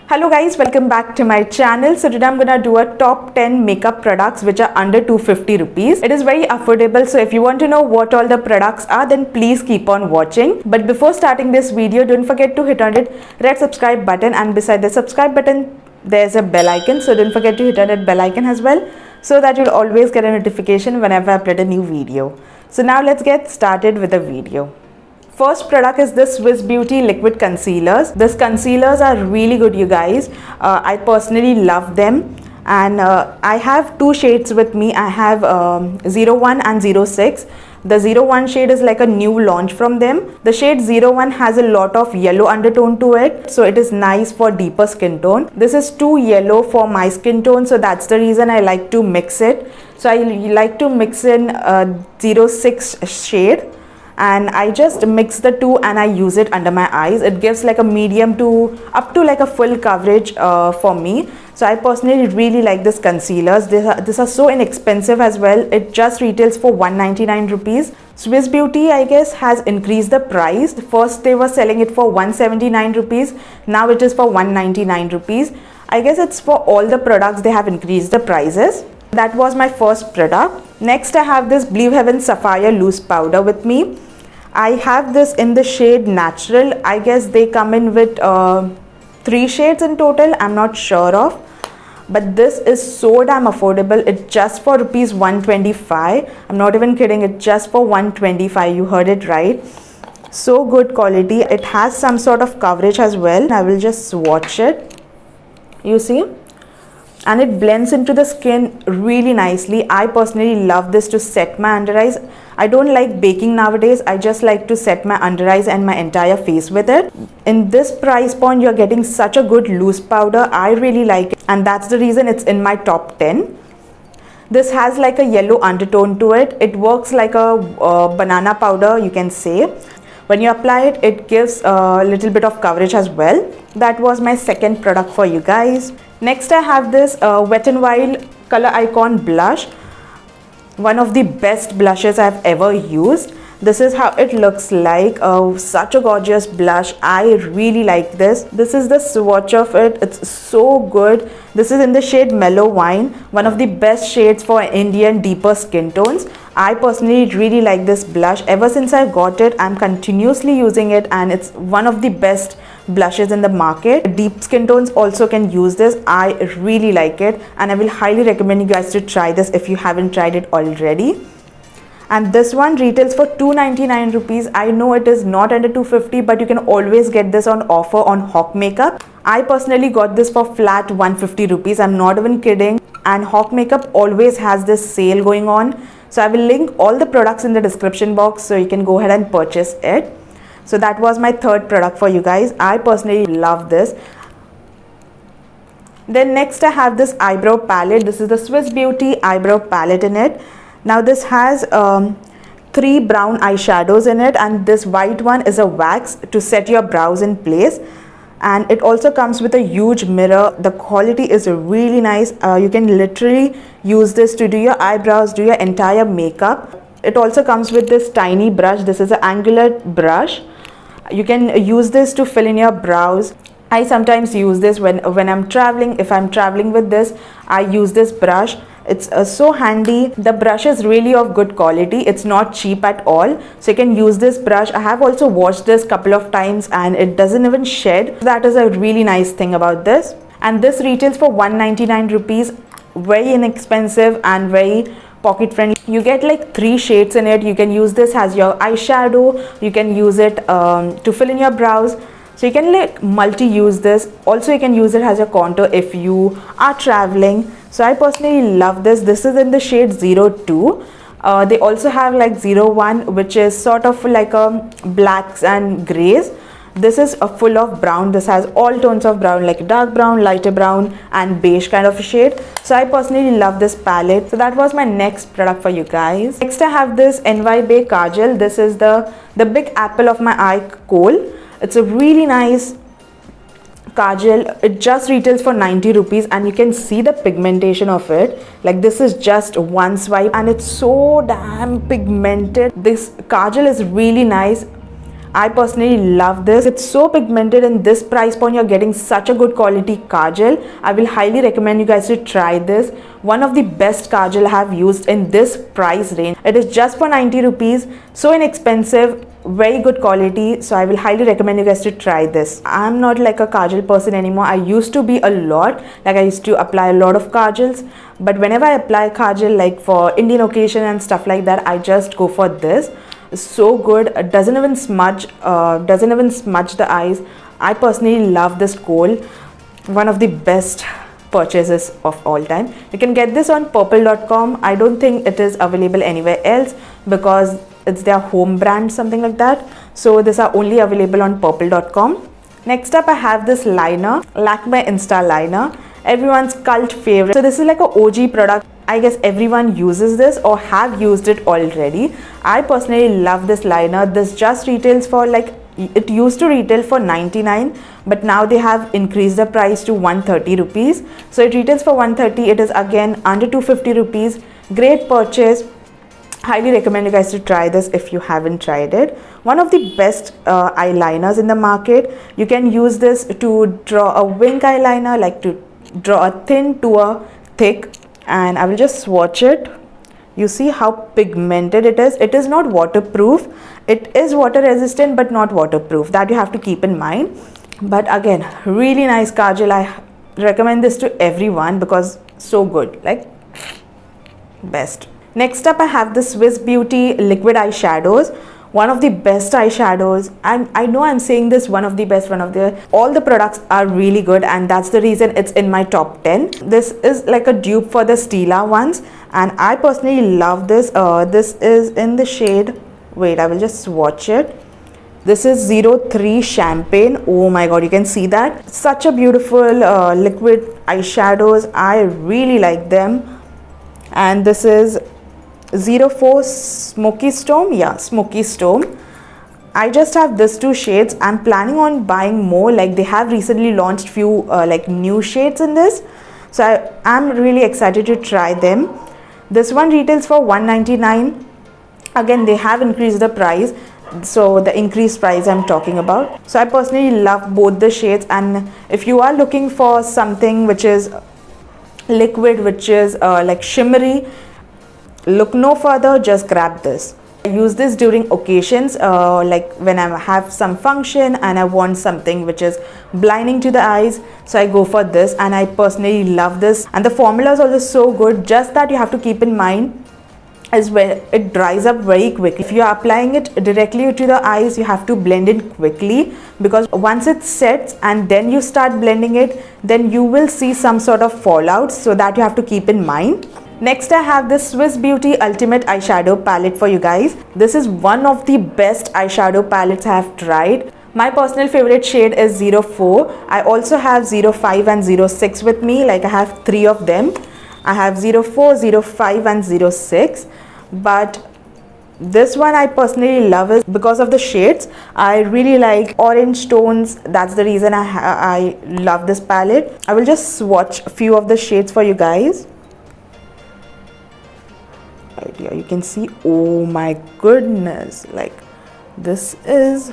Hello guys, welcome back to my channel. So today I'm gonna do a top 10 makeup products which are under 250 rupees. It is very affordable, so if you want to know what all the products are, then please keep on watching. But before starting this video, don't forget to hit on that red subscribe button, and beside the subscribe button there's a bell icon, so don't forget to hit on that bell icon as well, so that you'll always get a notification whenever I upload a new video. So now let's get started with the video. First product is the Swiss Beauty liquid concealers. These concealers are really good, you guys. I personally love them, and I have two shades with me. I have 01 and 06. The 01 shade is like a new launch from them. The shade 01 has a lot of yellow undertone to it, so it is nice for deeper skin tone. This is too yellow for my skin tone, so that's the reason I like to mix it. So I like to mix in 06 shade, and I just mix the two and I use it under my eyes. It gives like a medium to up to like a full coverage for me. So I personally really like this concealers. These are so inexpensive as well. It just retails for 199 rupees. Swiss Beauty, I guess, has increased the price. First they were selling it for 179 rupees. Now it is for 199 rupees. I guess it's for all the products they have increased the prices. That was my first product. Next I have this Blue Heaven Sapphire loose powder with me. I have this in the shade Natural. I guess they come in with 3 shades in total. I'm not sure of. But this is so damn affordable. It's just for rupees 125. I'm not even kidding. It's just for 125. You heard it right. So good quality. It has some sort of coverage as well. I will just swatch it. You see? And it blends into the skin really nicely. I personally love this to set my under eyes. I don't like baking nowadays. I just like to set my under eyes and my entire face with it. In this price point, you're getting such a good loose powder. I really like it, and that's the reason it's in my top 10. This has like a yellow undertone to it. It works like a banana powder, you can say. When you apply it, it gives a little bit of coverage as well. That was my second product for you guys. Next I have this Wet n Wild Color Icon blush. One of the best blushes I've ever used. This is how it looks like. Such a gorgeous blush. I really like this. This is the swatch of it. It's so good. This is in the shade Mellow Wine, one of the best shades for Indian deeper skin tones. I personally really like this blush. Ever since I got it, I'm continuously using it, and it's one of the best blushes in the market. Deep skin tones also can use this. I really like it, and I will highly recommend you guys to try this if you haven't tried it already. And this one retails for 299 rupees. I know it is not under 250, but you can always get this on offer on Hawk Makeup. I personally got this for flat 150 rupees. I'm not even kidding. And Hawk Makeup always has this sale going on. So I will link all the products in the description box, so you can go ahead and purchase it. So that was my third product for you guys. I personally love this. Then next I have this eyebrow palette. This is the Swiss Beauty eyebrow palette in it. Now this has 3 brown eyeshadows in it, and this white one is a wax to set your brows in place. And it also comes with a huge mirror. The quality is really nice. You can literally use this to do your eyebrows, do your entire makeup. It also comes with this tiny brush. This is an angular brush. You can use this to fill in your brows. I sometimes use this when I'm traveling. If I'm traveling with this, I use this brush. It's so handy. The brush is really of good quality. It's not cheap at all, so you can use this brush. I have also washed this couple of times, and it doesn't even shed. That is a really nice thing about this. And this retails for 199 rupees. Very inexpensive and very pocket friendly. You get like 3 shades in it. You can use this as your eyeshadow. You can use it to fill in your brows. So you can like multi-use this. Also you can use it as a contour if you are traveling. So I personally love this. This is in the shade 02. They also have like 01, which is sort of like a blacks and grays. This is a full of brown. This has all tones of brown, like dark brown, lighter brown, and beige kind of a shade. So I personally love this palette. So that was my next product for you guys. Next I have this NY Bay Kajal. This is the big apple of my eye kohl. It's a really nice kajal. It just retails for 90 rupees, and you can see the pigmentation of it. Like this is just one swipe, and it's so damn pigmented. This kajal is really nice. I personally love this. It's so pigmented. In this price point, you're getting such a good quality kajal. I will highly recommend you guys to try this. One of the best kajal I have used in this price range. It is just for 90 rupees. So inexpensive, very good quality. So I will highly recommend you guys to try this. I'm not like a kajal person anymore. I used to be a lot. Like I used to apply a lot of kajals. But whenever I apply kajal, like for Indian occasion and stuff like that, I just go for this. So good. It doesn't even smudge the eyes. I personally love this kohl. One of the best purchases of all time. You can get this on purple.com. I don't think it is available anywhere else because it's their home brand, something like that. So these are only available on purple.com. Next up, I have this liner, Lakme Insta Liner, everyone's cult favorite. So this is like a OG product. I guess everyone uses this or have used it already. I personally love this liner. This just retails for like, it used to retail for 99, but now they have increased the price to 130 rupees. So it retails for 130. It is again under 250 rupees. Great purchase. Highly recommend you guys to try this if you haven't tried it. One of the best eyeliners in the market. You can use this to draw a wing eyeliner, like to draw a thin to a thick. And I will just swatch it. You see how pigmented it is. It is not waterproof. It is water resistant but not waterproof. That you have to keep in mind. But again, really nice kajal. I recommend this to everyone because so good, like best. Next up, I have the Swiss Beauty liquid eyeshadows. One of the best eyeshadows. I know I'm saying this, one of the best, all the products are really good, and that's the reason it's in my top 10. This is like a dupe for the Stila ones, and I personally love this. This is in the shade, wait, I will just swatch it. This is 03 Champagne. Oh my god, you can see that. Such a beautiful liquid eyeshadows. I really like them. And this is 04 Smoky Storm. Yeah, Smoky Storm. I just have these two shades. I'm planning on buying more. Like they have recently launched few like new shades in this. So I'm really excited to try them. This one retails for 199. Again, they have increased the price. So the increased price I'm talking about. So I personally love both the shades. And if you are looking for something which is liquid, which is like shimmery, look no further, just grab this. I use this during occasions like when I have some function and I want something which is blinding to the eyes, so I go for this, and I personally love this. And the formula is also so good. Just that you have to keep in mind is when it dries up very quickly. If you are applying it directly to the eyes, you have to blend it quickly, because once it sets and then you start blending it, then you will see some sort of fallout, so that you have to keep in mind. Next, I have this Swiss Beauty Ultimate Eyeshadow Palette for you guys. This is one of the best eyeshadow palettes I have tried. My personal favorite shade is 04. I also have 05 and 06 with me. Like I have 3 of them. I have 04, 05 and 06. But this one I personally love is because of the shades. I really like orange tones. That's the reason I love this palette. I will just swatch a few of the shades for you guys. Right here you can see, oh my goodness, like this is,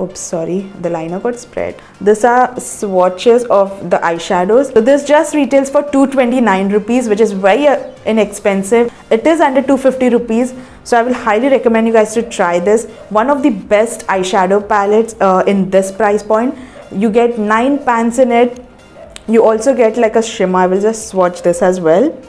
oops, sorry, the liner got spread. These are swatches of the eyeshadows. So this just retails for 229 rupees, which is very inexpensive. It is under 250 rupees. So I will highly recommend you guys to try this. One of the best eyeshadow palettes in this price point. You get 9 pans in it. You also get like a shimmer. I will just swatch this as well.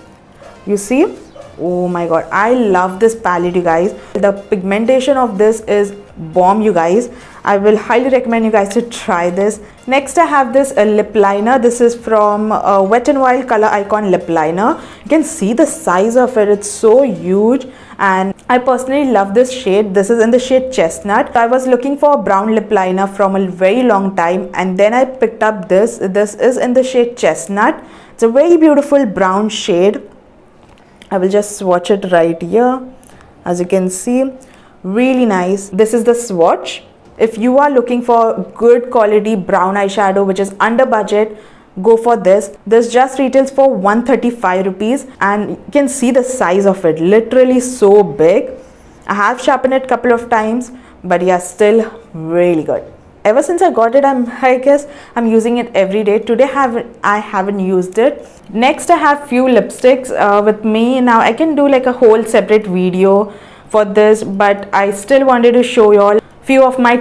You see? Oh my god, I love this palette, you guys. The pigmentation of this is bomb, you guys. I will highly recommend you guys to try this. Next, I have this lip liner. This is from Wet n Wild Color Icon lip liner. You can see the size of it. It's so huge, and I personally love this shade. This is in the shade Chestnut. I was looking for a brown lip liner from a very long time, and then I picked up this. This is in the shade Chestnut. It's a very beautiful brown shade. I will just swatch it right here. As you can see, really nice. This is the swatch. If you are looking for good quality brown eyeshadow which is under budget, go for this. This just retails for 135 rupees, and you can see the size of it, literally so big. I have sharpened it a couple of times, but yeah, still really good. Ever since I got it, I guess I'm using it every day. Today I haven't used it. Next, I have few lipsticks with me. Now I can do like a whole separate video for this, but I still wanted to show you all few of my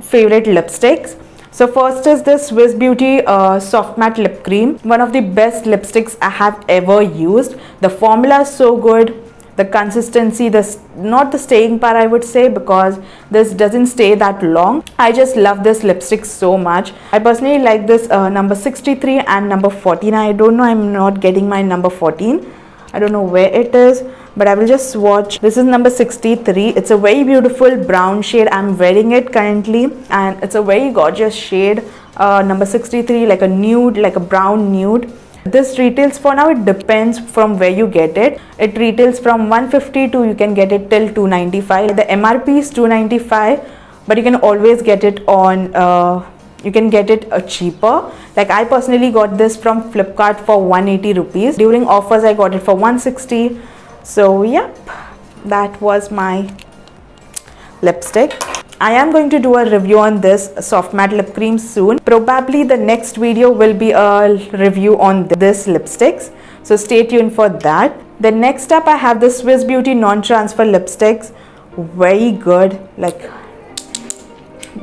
favorite lipsticks. So first is this Swiss Beauty Soft Matte Lip Cream. One of the best lipsticks I have ever used. The formula is so good. The consistency, not the staying power, I would say, because this doesn't stay that long. I just love this lipstick so much. I personally like this number 63 and number 14. I don't know, I'm not getting my number 14. I don't know where it is, but I will just swatch. This is number 63. It's a very beautiful brown shade. I'm wearing it currently, and it's a very gorgeous shade. Number 63, like a nude, like a brown nude. This retails, for now it depends from where you get it. It retails from 150 to you can get it till 295. The MRP is 295, but you can always get it on you can get it cheaper. Like I personally got this from Flipkart for 180 rupees. During offers I got it for 160. So yep, that was my lipstick. I am going to do a review on this soft matte lip cream soon. Probably the next video will be a review on this lipsticks. So stay tuned for that. Then next up I have the Swiss Beauty non-transfer lipsticks. Very good, like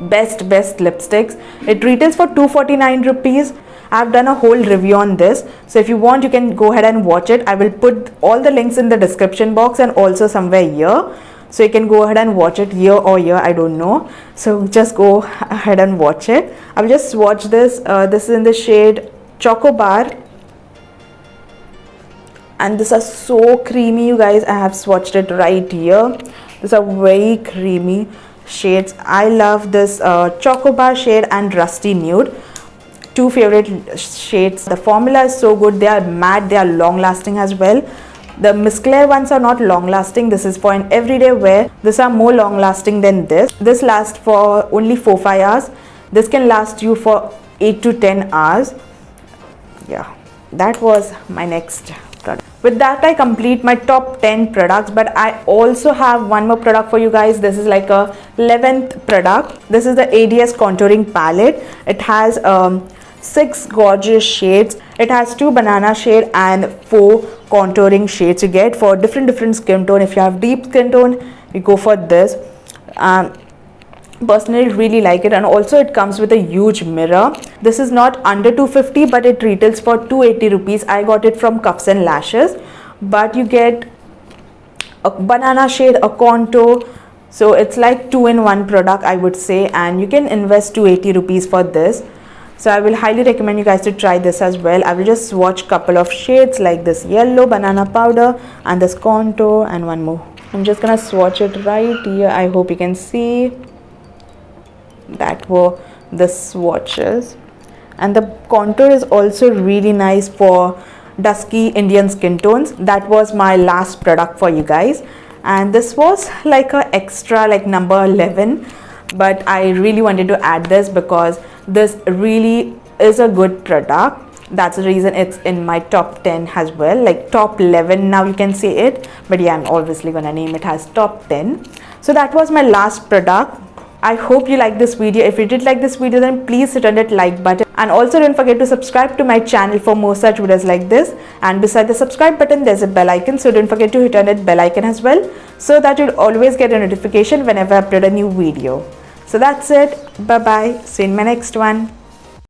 best lipsticks. It retails for 249 rupees. I've done a whole review on this. So if you want, you can go ahead and watch it. I will put all the links in the description box and also somewhere here. So you can go ahead and watch it here or here, I don't know. So just go ahead and watch it. I will just swatch this. This is in the shade Choco Bar. And these are so creamy, you guys. I have swatched it right here. These are very creamy shades. I love this Choco Bar shade and Rusty Nude. Two favorite shades. The formula is so good. They are matte. They are long lasting as well. The Miss Claire ones are not long lasting. This is for an everyday wear. These are more long lasting than this. This lasts for only 4-5 hours. This can last you for 8 to 10 hours. Yeah, that was my next product. With that, I complete my top 10 products, but I also have one more product for you guys. This is like a 11th product. This is the ADS contouring palette. It has 6 gorgeous shades. It has 2 banana shade and 4 contouring shades you get for different skin tone. If you have deep skin tone, you go for this. Personally really like it, and also it comes with a huge mirror. This is not under 250, but it retails for 280 rupees. I got it from Cuffs and Lashes, but you get a banana shade, a contour, so it's like 2-in-1 product, I would say, and you can invest 280 rupees for this. So I will highly recommend you guys to try this as well. I will just swatch couple of shades like this yellow banana powder and this contour and one more. I'm just gonna swatch it right here. I hope you can see. That were the swatches, and the contour is also really nice for dusky Indian skin tones. That was my last product for you guys, and this was like a extra, like number 11, but I really wanted to add this because this really is a good product. That's the reason it's in my top 10 as well, like top 11 now you can say it, but yeah, I'm obviously gonna name it as top 10. So that was my last product. I hope you like this video. If you did like this video, then please hit on that like button, and also don't forget to subscribe to my channel for more such videos like this. And beside the subscribe button there's a bell icon, so don't forget to hit on that bell icon as well, so that you'll always get a notification whenever I upload a new video. So that's it. Bye bye. See you in my next one.